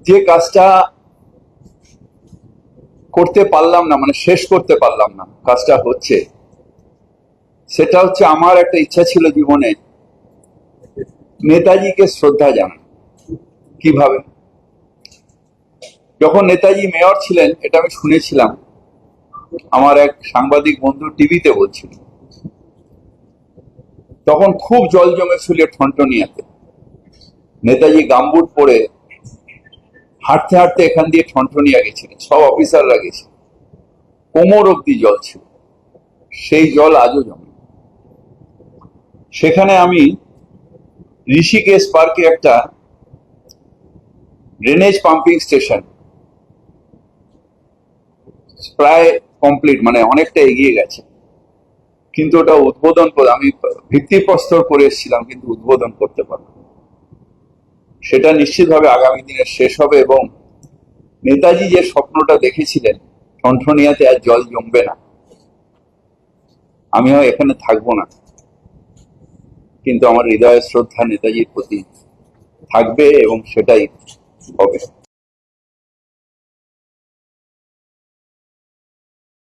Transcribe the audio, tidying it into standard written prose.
যে কাজটা করতে পারলাম না, মানে শেষ করতে পারলাম না, কাজটা হচ্ছে, সেটা হচ্ছে আমার একটা ইচ্ছা ছিল জীবনে নেতাজিকে শ্রদ্ধা জানানো। কিভাবে? যখন নেতাজি মেয়র ছিলেন, এটা আমি শুনেছিলাম, আমার এক সাংবাদিক বন্ধু টিভিতে বলছিল, তখন খুব জল জমেছিল ঠনটনিয়াতে। নেতাজি গামবুট পরে হাঁটতে হাঁটতে এখান দিয়ে ঠনটনিয়া গেছিলেন, সব অফিসাররা গেছে, কোমর অব্দি জল ছিল, সেই জল আজও জমে। সেখানে আমি ঋষিকেশ পার্কে একটা ড্রেনেজ পাম্পিং স্টেশন প্রায় কমপ্লিট, মানে অনেকটা এগিয়ে গেছে, কিন্তু ওটা উদ্বোধন করে আমি ভিত্তিপ্রস্তর করে এসেছিলাম, কিন্তু উদ্বোধন করতে পারলাম। সেটা নিশ্চিতভাবে আগামী দিনে শেষ হবে, এবং নেতাজি যে স্বপ্নটা দেখেছিলেন ঠনঠনিয়াতে আর জল জমবে না, আমিও এখানে থাকবো না, কিন্তু আমার হৃদয়ের শ্রদ্ধা নেতাজির প্রতি থাকবে এবং সেটাই হবে।